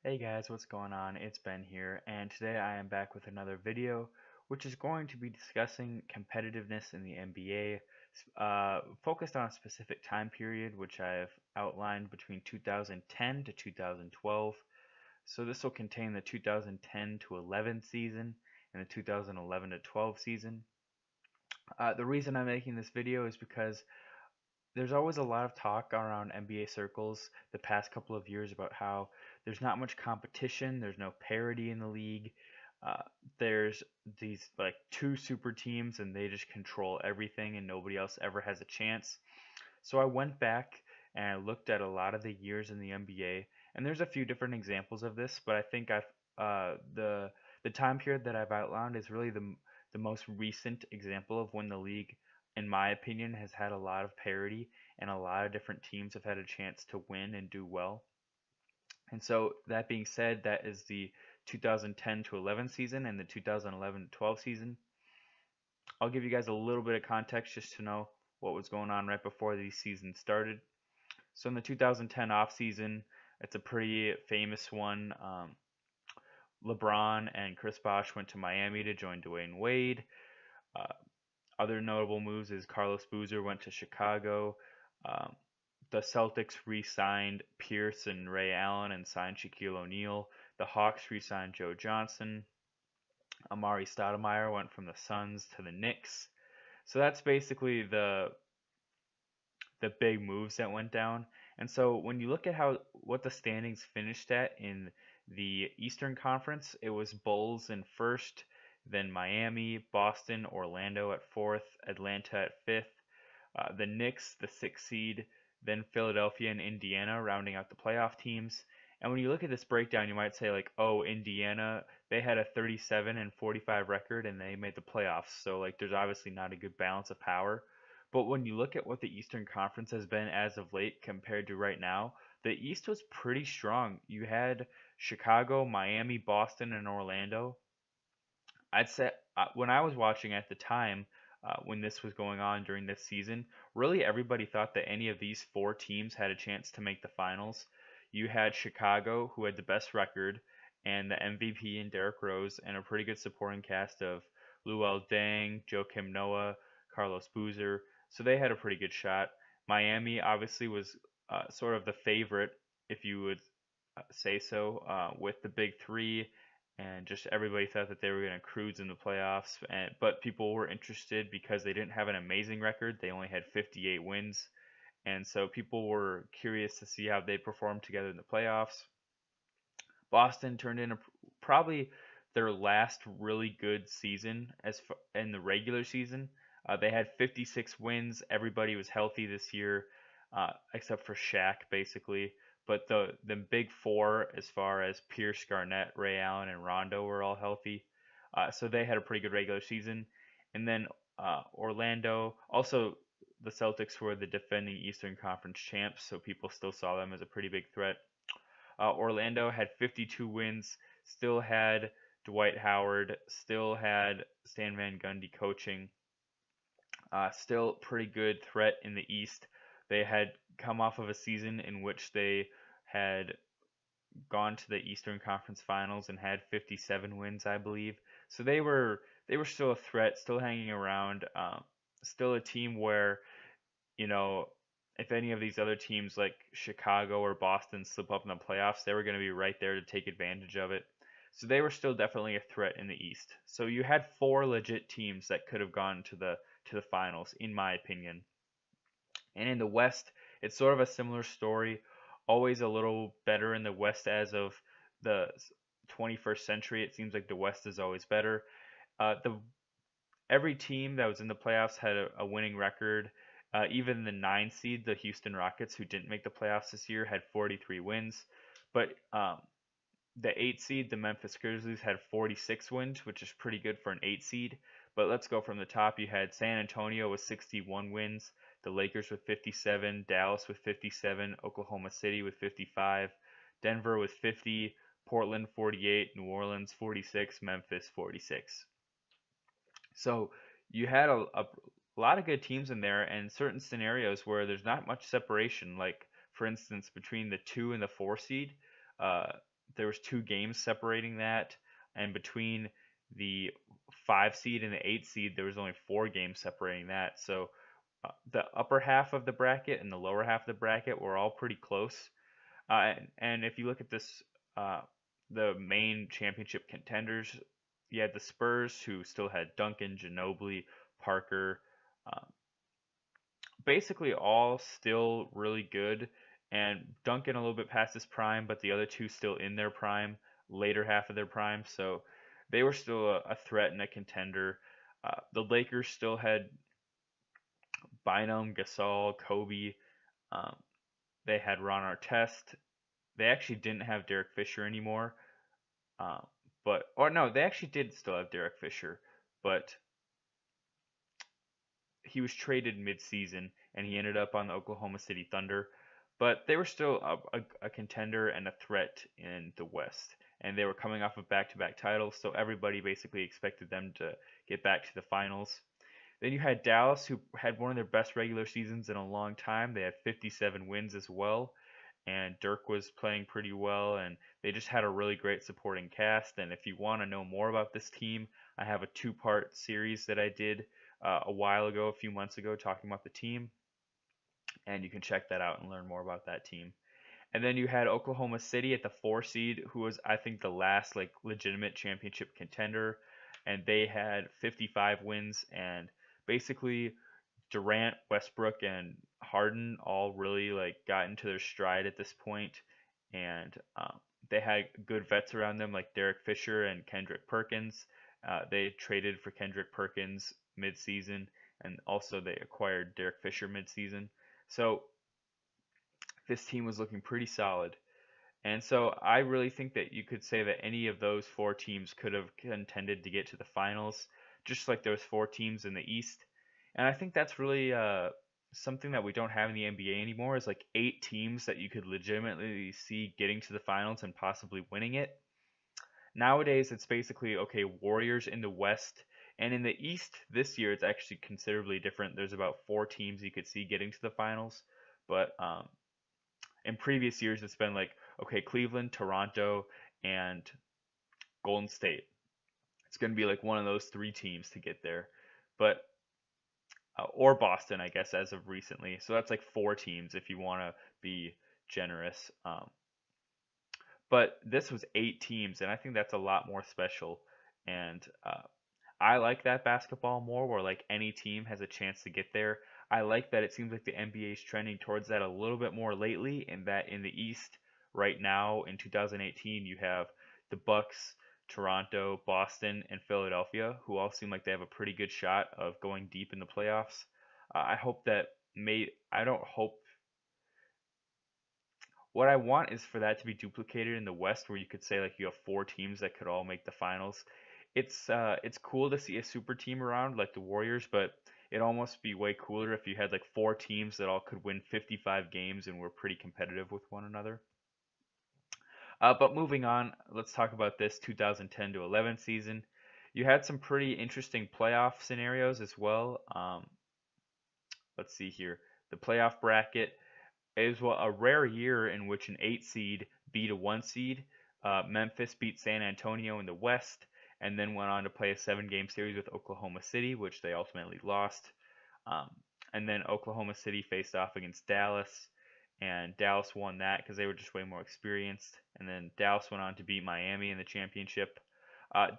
Hey guys, what's going on? It's Ben here, and today I am back with another video, which is going to be discussing competitiveness in the NBA, focused on a specific time period, which I've outlined between 2010 to 2012. So this will contain the 2010 to 11 season and the 2011 to 12 season. The reason I'm making this video is because there's always a lot of talk around NBA circles the past couple of years about how there's not much competition, there's no parity in the league. Uh, there's these like two super teams and they just control everything and nobody else ever has a chance. So I went back and I looked at a lot of the years in the NBA, and there's a few different examples of this, but I think the time period that I've outlined is really the most recent example of when the league, in my opinion, has had a lot of parity and a lot of different teams have had a chance to win and do well. And so that being said, that is the 2010 to 11 season and the 2011 to 12 season. I'll give you guys a little bit of context just to know what was going on right before these seasons started. So in the 2010 off season, it's a pretty famous one. LeBron and Chris Bosh went to Miami to join Dwayne Wade. Uh, Other notable moves is Carlos Boozer went to Chicago. Um, the Celtics re-signed Pierce and Ray Allen and signed Shaquille O'Neal. The Hawks re-signed Joe Johnson. Amari Stoudemire went from the Suns to the Knicks. So that's basically the big moves that went down. And so when you look at how what the standings finished at in the Eastern Conference, it was Bulls in first, then Miami, Boston, Orlando at fourth, Atlanta at fifth, the Knicks, the sixth seed, then Philadelphia and Indiana rounding out the playoff teams. And when you look at this breakdown, you might say like, oh, Indiana, they had a 37 and 45 record and they made the playoffs. So like there's obviously not a good balance of power. But when you look at what the Eastern Conference has been as of late compared to right now, the East was pretty strong. You had Chicago, Miami, Boston, and Orlando. I'd say when I was watching at the time, when this was going on during this season, really everybody thought that any of these four teams had a chance to make the finals. You had Chicago, who had the best record, and the MVP in Derrick Rose, and a pretty good supporting cast of Luol Deng, Joakim Noah, Carlos Boozer. So they had a pretty good shot. Miami obviously was sort of the favorite, if you would say so, with the big three and just everybody thought that they were going to cruise in the playoffs. But people were interested because they didn't have an amazing record. They only had 58 wins, and so people were curious to see how they performed together in the playoffs. Boston turned in probably their last really good season in the regular season. They had 56 wins. Everybody was healthy this year, except for Shaq, basically. But the big four, as far as Pierce, Garnett, Ray Allen, and Rondo, were all healthy. So they had a pretty good regular season. And then Orlando, also the Celtics were the defending Eastern Conference champs, so people still saw them as a pretty big threat. Orlando had 52 wins, still had Dwight Howard, still had Stan Van Gundy coaching, still pretty good threat in the East. They had come off of a season in which they had gone to the Eastern Conference Finals and had 57 wins, I believe. So they were still a threat, still hanging around, still a team where you know if any of these other teams like Chicago or Boston slip up in the playoffs, they were going to be right there to take advantage of it. So they were still definitely a threat in the East. So you had four legit teams that could have gone to the finals, in my opinion. And in the West, it's sort of a similar story. Always a little better in the West as of the 21st century. It seems like the West is always better. The Every team that was in the playoffs had a winning record. Even the 9 seed, the Houston Rockets, who didn't make the playoffs this year, had 43 wins. But the 8 seed, the Memphis Grizzlies, had 46 wins, which is pretty good for an 8 seed. But let's go from the top. You had San Antonio with 61 wins, the Lakers with 57, Dallas with 57, Oklahoma City with 55, Denver with 50, Portland 48, New Orleans 46, Memphis 46. So you had a lot of good teams in there, and certain scenarios where there's not much separation. Like for instance, between the 2 and the 4 seed, uh, there was 2 games separating that, and between the 5 seed and the 8 seed, there was only 4 games separating that. So the upper half of the bracket and the lower half of the bracket were all pretty close. And if you look at this, uh, the main championship contenders, you had the Spurs, who still had Duncan, Ginobili, Parker, uh, basically all still really good, and Duncan a little bit past his prime, but the other two still in their prime, later half of their prime, so they were still a threat and a contender. The Lakers still had Bynum, Gasol, Kobe. Um, they had Ron Artest. They actually didn't have Derek Fisher anymore, uh, but or no, they actually did still have Derek Fisher, but he was traded mid-season and he ended up on the Oklahoma City Thunder. But they were still a contender and a threat in the West. And they were coming off of back-to-back titles, so everybody basically expected them to get back to the finals. Then you had Dallas, who had one of their best regular seasons in a long time. They had 57 wins as well, and Dirk was playing pretty well, and they just had a really great supporting cast. And if you want to know more about this team, I have a 2-part series that I did a while ago, a few months ago, talking about the team, and you can check that out and learn more about that team. And then you had Oklahoma City at the 4 seed, who was, I think, the last like legitimate championship contender, and they had 55 wins. And basically, Durant, Westbrook, and Harden all really like got into their stride at this point, and they had good vets around them like Derek Fisher and Kendrick Perkins. They traded for Kendrick Perkins midseason, and also they acquired Derek Fisher midseason. So this team was looking pretty solid. And so I really think that you could say that any of those 4 teams could have contended to get to the finals, just like those 4 teams in the East. And I think that's really something that we don't have in the NBA anymore is like 8 teams that you could legitimately see getting to the finals and possibly winning it. Nowadays, it's basically okay, Warriors in the West. And in the East this year, it's actually considerably different. There's about 4 teams you could see getting to the finals. But in previous years, it's been like, okay, Cleveland, Toronto, and Golden State. It's going to be like one of those 3 teams to get there. But or Boston, I guess, as of recently. So that's like 4 teams if you want to be generous. But this was 8 teams, and I think that's a lot more special. And I like that basketball more, where like any team has a chance to get there. I like that it seems like the NBA is trending towards that a little bit more lately, and that in the East right now in 2018 you have the Bucks, Toronto, Boston, and Philadelphia, who all seem like they have a pretty good shot of going deep in the playoffs. I hope that may I don't hope what I want is for that to be duplicated in the West, where you could say like you have 4 teams that could all make the finals. It's cool to see a super team around like the Warriors, but it'd almost be way cooler if you had like 4 teams that all could win 55 games and were pretty competitive with one another. But moving on, let's talk about this 2010 to 11 season. You had some pretty interesting playoff scenarios as well. Let's see here. The playoff bracket. It was a rare year in which an 8 seed beat a 1 seed. Memphis beat San Antonio in the West, and then went on to play a 7-game series with Oklahoma City, which they ultimately lost. Um, and then Oklahoma City faced off against Dallas, and Dallas won that because they were just way more experienced. And then Dallas went on to beat Miami in the championship.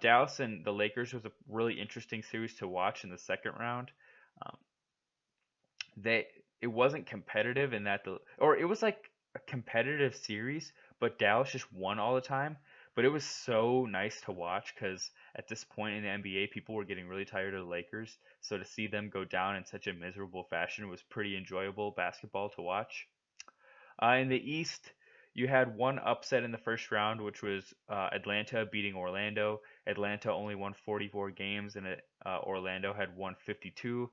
Dallas and the Lakers was a really interesting series to watch in the second round. Um, they it wasn't competitive in that or it was like a competitive series, but Dallas just won all the time. But it was so nice to watch because at this point in the NBA, people were getting really tired of the Lakers. So to see them go down in such a miserable fashion was pretty enjoyable basketball to watch. In the East, you had one upset in the first round, which was Atlanta beating Orlando. Atlanta only won 44 games, and Orlando had won 52.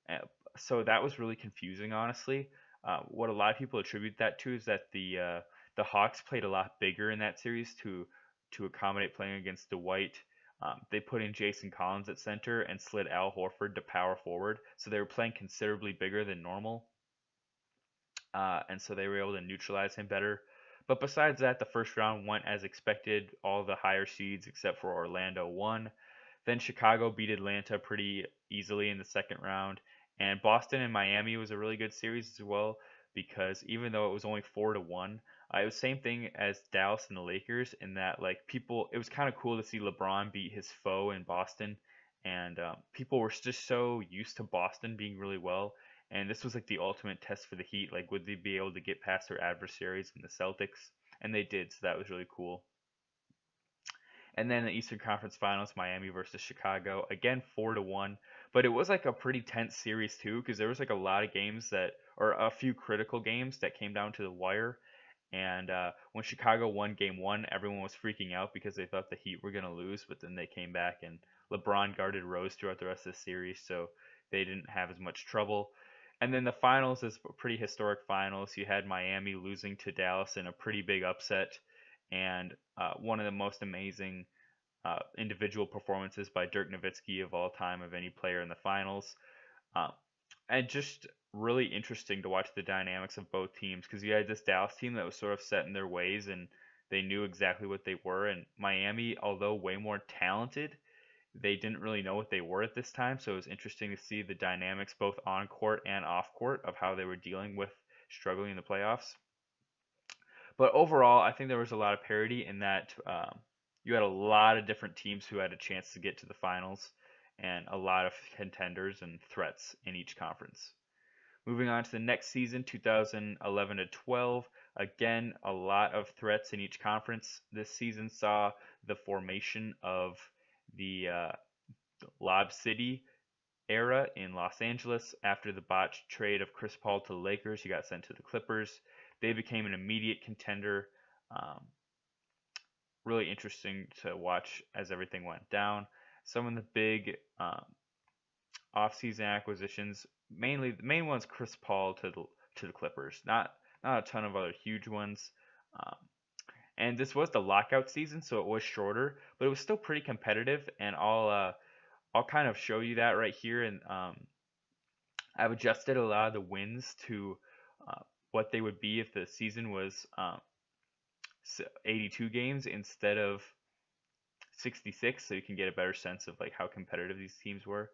Uh, so that was really confusing, honestly. What a lot of people attribute that to is that the Hawks played a lot bigger in that series to accommodate playing against Dwight. They put in Jason Collins at center and slid Al Horford to power forward, so they were playing considerably bigger than normal, and so they were able to neutralize him better. But besides that, the first round went as expected. All the higher seeds except for Orlando won. Then Chicago beat Atlanta pretty easily in the second round. And Boston and Miami was a really good series as well because even though it was only 4-1, it was same thing as Dallas and the Lakers in that like people, it was kind of cool to see LeBron beat his foe in Boston, and people were just so used to Boston being really well, and this was like the ultimate test for the Heat. Like, would they be able to get past their adversaries in the Celtics? And they did, so that was really cool. And then the Eastern Conference Finals, Miami versus Chicago, again 4-1. But it was like a pretty tense series too, because there was like a lot of games that, or a few critical games that came down to the wire. And when Chicago won Game One, everyone was freaking out because they thought the Heat were gonna lose, but then they came back and LeBron guarded Rose throughout the rest of the series, so they didn't have as much trouble. And then the finals is a pretty historic finals. You had Miami losing to Dallas in a pretty big upset, and one of the most amazing individual performances by Dirk Nowitzki of all time of any player in the finals. Um, and just really interesting to watch the dynamics of both teams because you had this Dallas team that was sort of set in their ways and they knew exactly what they were. And Miami, although way more talented, they didn't really know what they were at this time. So it was interesting to see the dynamics both on court and off court of how they were dealing with struggling in the playoffs. But overall, I think there was a lot of parity in that you had a lot of different teams who had a chance to get to the finals and a lot of contenders and threats in each conference. Moving on to the next season, 2011 to 12, again, a lot of threats in each conference. This season saw the formation of the Lob City era in Los Angeles after the botched trade of Chris Paul to the Lakers. He got sent to the Clippers. They became an immediate contender. Um, really interesting to watch as everything went down. Some of the big off-season acquisitions, mainly the main one's Chris Paul to the Clippers. Not a ton of other huge ones. Um, and this was the lockout season, so it was shorter, but it was still pretty competitive. And I'll kind of show you that right here. And I've adjusted a lot of the wins to uh, what they would be if the season was 82 games instead of 66, so you can get a better sense of like how competitive these teams were.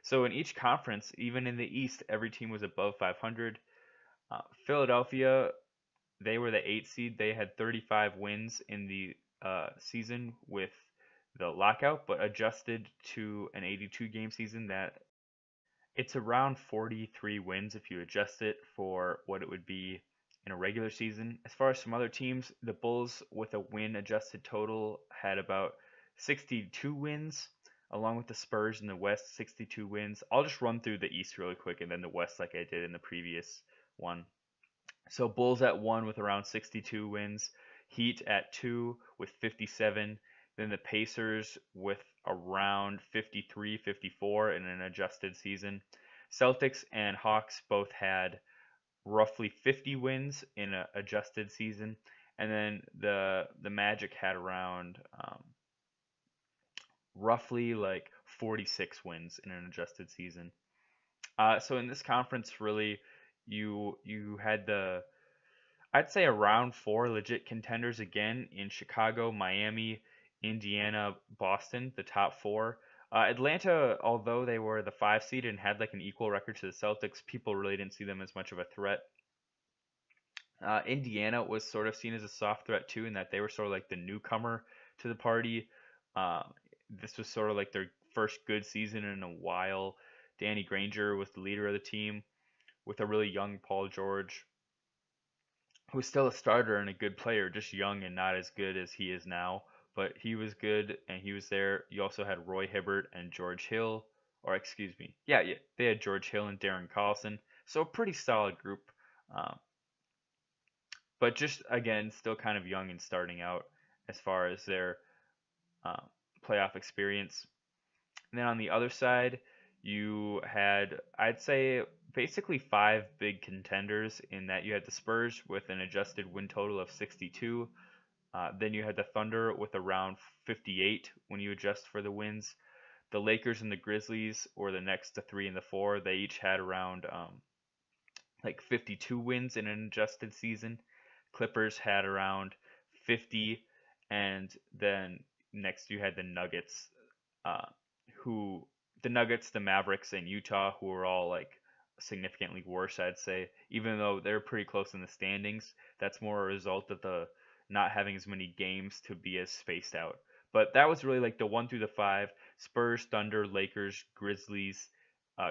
So in each conference, even in the East, every team was above 500. Philadelphia, they were the 8th seed. They had 35 wins in the season with the lockout, but adjusted to an 82 game season, that it's around 43 wins if you adjust it for what it would be in a regular season. As far as some other teams, the Bulls with a win adjusted total had about 62 wins, along with the Spurs in the West, 62 wins. I'll just run through the East really quick and then the West like I did in the previous one. So Bulls at 1 with around 62 wins, Heat at 2 with 57, then the Pacers with around 53, 54 in an adjusted season. Celtics and Hawks both had roughly 50 wins in an adjusted season, and then the Magic had around roughly like 46 wins in an adjusted season. So in this conference, really, you had the I'd say around four legit contenders again in Chicago, Miami, Indiana, Boston, the top four. Atlanta, although they were the 5 seed and had like an equal record to the Celtics, people really didn't see them as much of a threat. Indiana was sort of seen as a soft threat too, in that they were sort of like the newcomer to the party. This was sort of like their first good season in a while. Danny Granger was the leader of the team with a really young Paul George, who's still a starter and a good player, just young and not as good as he is now. But he was good and he was there. You also had Roy Hibbert and George Hill, or excuse me, yeah, they had George Hill and Darren Collison. So a pretty solid group. Um, but just again, still kind of young and starting out as far as their uh, playoff experience. And then on the other side, you had, I'd say, basically five big contenders in that you had the Spurs with an adjusted win total of 62. Then you had the Thunder with around 58 when you adjust for the wins. The Lakers and the Grizzlies were the next to 3 and the 4. They each had around like 52 wins in an adjusted season. Clippers had around 50, and then next you had the Nuggets, uh, who the Nuggets, the Mavericks, and Utah, who were all like significantly worse, I'd say. Even though they're pretty close in the standings, that's more a result of the not having as many games to be as spaced out. But that was really like the 1 through the 5: Spurs, Thunder, Lakers, Grizzlies,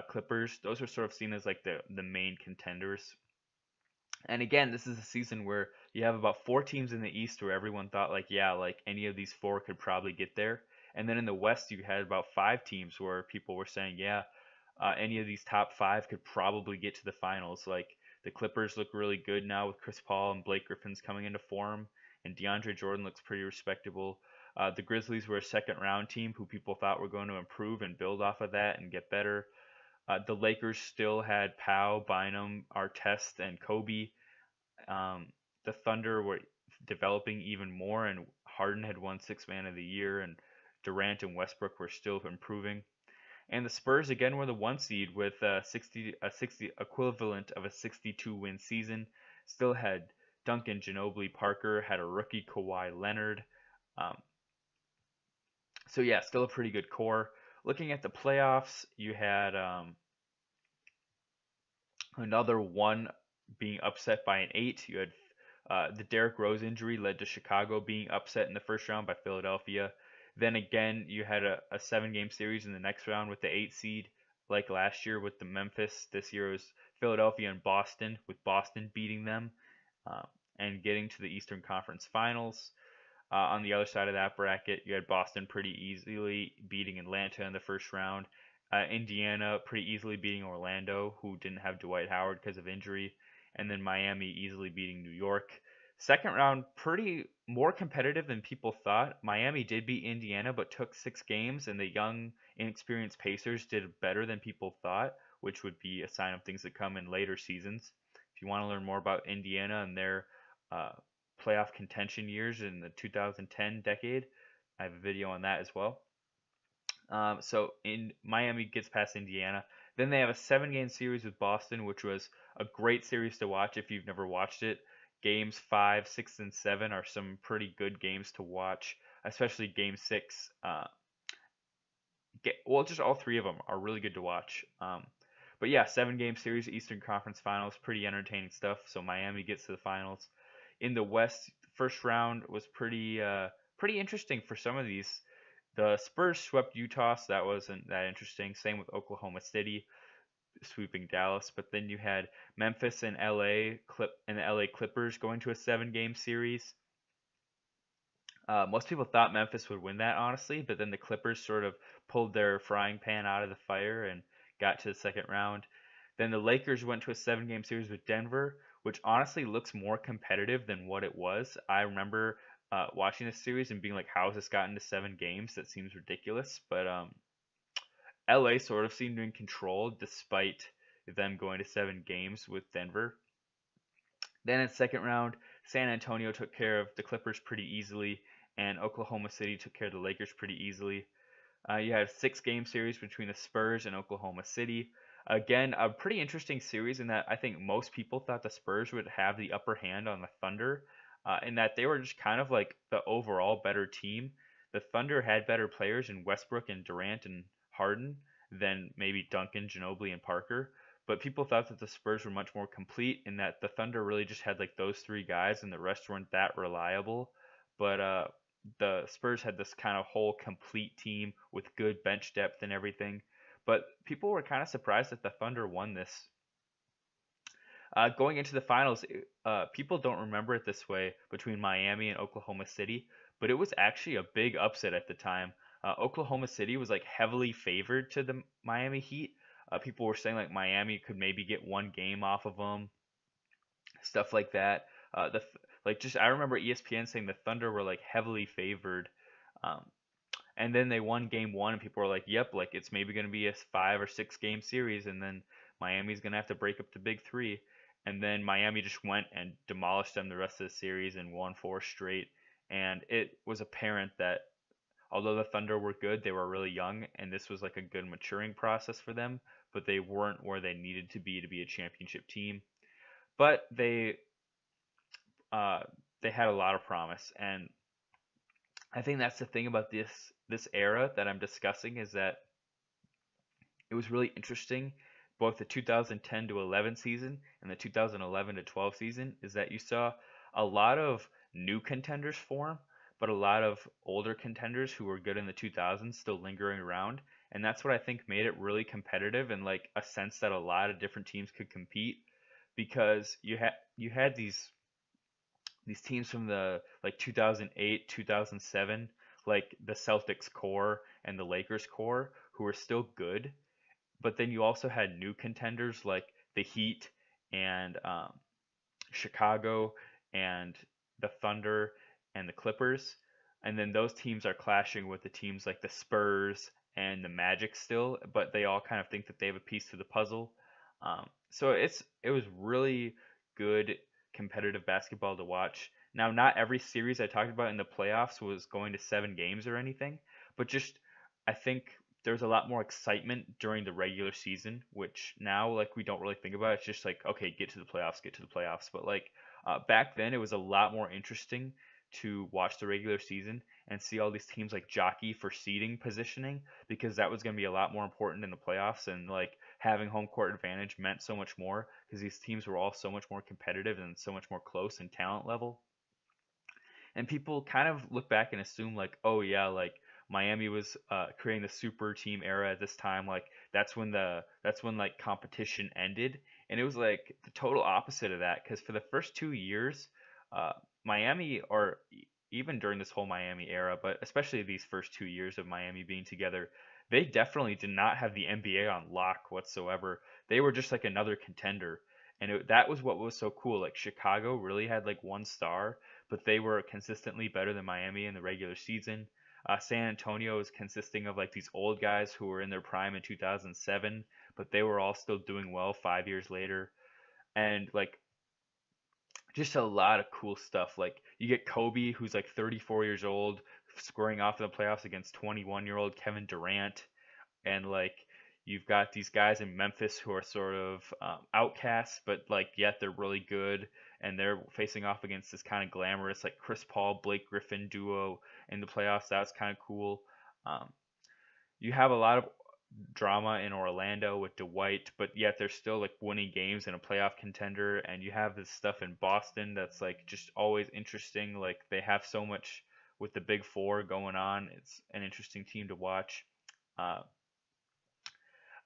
Clippers. Those were sort of seen as like the main contenders. And again, this is a season where you have about 4 teams in the East where everyone thought like, yeah, like any of these four could probably get there. And then in the West, you had about 5 teams where people were saying, yeah, any of these top five could probably get to the finals. Like the Clippers look really good now with Chris Paul and Blake Griffin's coming into form, and DeAndre Jordan looks pretty respectable. The Grizzlies were a second round team who people thought were going to improve and build off of that and get better. The Lakers still had Powell, Bynum, Artest, and Kobe. um, the Thunder were developing even more, and Harden had won Sixth Man of the Year, and Durant and Westbrook were still improving. And the Spurs again were the 1 seed with a 60 equivalent of a 62 win season. Still had Duncan, Ginobili, Parker, had a rookie Kawhi Leonard. Um, so yeah, still a pretty good core. Looking at the playoffs, you had another one being upset by an 8. You had the Derrick Rose injury led to Chicago being upset in the first round by Philadelphia. Then again, you had a 7 game series in the next round with the 8 seed, like last year with the Memphis. This year was Philadelphia and Boston, with Boston beating them uh, and getting to the Eastern Conference Finals. On the other side of that bracket, you had Boston pretty easily beating Atlanta in the first round. Indiana pretty easily beating Orlando, who didn't have Dwight Howard because of injury. And then Miami easily beating New York. Second round, pretty more competitive than people thought. Miami did beat Indiana, but took 6 games, and the young, inexperienced Pacers did better than people thought, which would be a sign of things to come in later seasons. If you want to learn more about Indiana and their uh, playoff contention years in the 2010 decade, I have a video on that as well. So in Miami gets past Indiana. Then they have a 7 game series with Boston, which was a great series to watch if you've never watched it. Games 5, 6, and 7 are some pretty good games to watch, especially Game 6. Well, just all three of them are really good to watch. But yeah, 7 game series, Eastern Conference Finals, pretty entertaining stuff. So Miami gets to the finals. In the West, first round was pretty interesting for some of these. The Spurs swept Utah, so that wasn't that interesting. Same with Oklahoma City sweeping Dallas, but then you had Memphis and the LA Clippers going to a 7 game series. Most people thought Memphis would win that, honestly, but then the Clippers sort of pulled their frying pan out of the fire and got to the second round. Then the Lakers went to a 7 game series with Denver, which honestly looks more competitive than what it was. I remember watching this series and being like, how has this gotten to 7 games? That seems ridiculous. But LA sort of seemed in control despite them going to 7 games with Denver. Then in second round, San Antonio took care of the Clippers pretty easily, and Oklahoma City took care of the Lakers pretty easily. You had a 6 game series between the Spurs and Oklahoma City. Again, a pretty interesting series in that I think most people thought the Spurs would have the upper hand on the Thunder, in that they were just kind of like the overall better team. The Thunder had better players in Westbrook and Durant and Harden than maybe Duncan, Ginobili, and Parker. But people thought that the Spurs were much more complete in that the Thunder really just had like those 3 guys and the rest weren't that reliable. But the Spurs had this kind of whole complete team with good bench depth and everything. But people were kind of surprised that the Thunder won this. Going into the finals, people don't remember it this way between Miami and Oklahoma City, but it was actually a big upset at the time. Oklahoma City was like heavily favored to the Miami Heat. People were saying like Miami could maybe get 1 game off of them, stuff like that. Like just I remember ESPN saying the Thunder were like heavily favored. Um, and then they won game 1, and people were like, "Yep, like it's maybe going to be a 5 or 6 game series, and then Miami's going to have to break up the big three." And then Miami just went and demolished them the rest of the series and won 4 straight. And it was apparent that although the Thunder were good, they were really young, and this was like a good maturing process for them, but they weren't where they needed to be a championship team. But they uh, they had a lot of promise, and I think that's the thing about this era that I'm discussing is that it was really interesting. Both the 2010 to 11 season and the 2011 to 12 season is that you saw a lot of new contenders form, but a lot of older contenders who were good in the 2000s still lingering around. And that's what I think made it really competitive and like a sense that a lot of different teams could compete because you had these teams from the like 2008, 2007, like the Celtics core and the Lakers core who were still good, but then you also had new contenders like the Heat and Chicago and the Thunder and the Clippers. And then those teams are clashing with the teams like the Spurs and the Magic still, but they all kind of think that they have a piece to the puzzle. So it was really good competitive basketball to watch. Now, not every series I talked about in the playoffs was going to 7 games or anything, but just I think there's a lot more excitement during the regular season, which now like we don't really think about. It's just like okay, get to the playoffs, get to the playoffs. But like back then, it was a lot more interesting to watch the regular season and see all these teams like jockey for seeding positioning because that was going to be a lot more important in the playoffs and like having home court advantage meant so much more because these teams were all so much more competitive and so much more close in talent level. And people kind of look back and assume like, oh yeah, like Miami was creating the super team era at this time. Like that's when like competition ended, and it was like the total opposite of that. Because for the first 2 years, Miami, or even during this whole Miami era, but especially these first 2 years of Miami being together, they definitely did not have the NBA on lock whatsoever. They were just like another contender. And that was what was so cool. Like Chicago really had like one star, but they were consistently better than Miami in the regular season. San Antonio is consisting of like these old guys who were in their prime in 2007, but they were all still doing well 5 years later. And like just a lot of cool stuff. Like you get Kobe, who's like 34 years old, squaring off in the playoffs against 21-year-old Kevin Durant, and like you've got these guys in Memphis who are sort of outcasts, but like yet they're really good, and they're facing off against this kind of glamorous like Chris Paul Blake Griffin duo in the playoffs. That's kind of cool. Um, you have a lot of drama in Orlando with Dwight, but yet they're still like winning games and a playoff contender. And you have this stuff in Boston that's like just always interesting. Like they have so much with the Big Four going on. It's an interesting team to watch. Uh,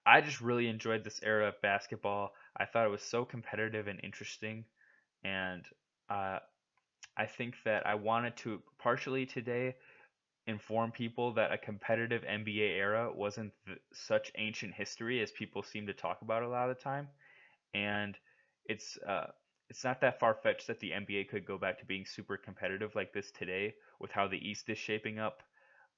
I just really enjoyed this era of basketball. I thought it was so competitive and interesting, and uh, I think that I wanted to partially today inform people that a competitive NBA era wasn't such ancient history as people seem to talk about a lot of the time, and it's uh, it's not that far fetched that the NBA could go back to being super competitive like this today with how the East is shaping up.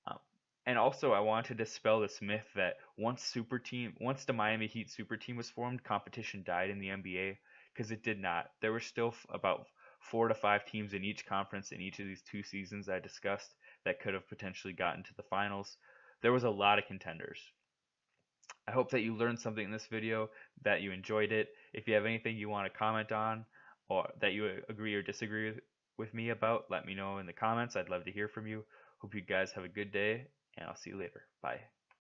Um, and also, I want to dispel this myth that once the Miami Heat super team was formed, competition died in the NBA because it did not. There were still about 4 to 5 teams in each conference in each of these 2 seasons I discussed that could have potentially gotten to the finals. There was a lot of contenders. I hope that you learned something in this video, that you enjoyed it. If you have anything you want to comment on or that you agree or disagree with me about, let me know in the comments. I'd love to hear from you. Hope you guys have a good day, and I'll see you later. Bye.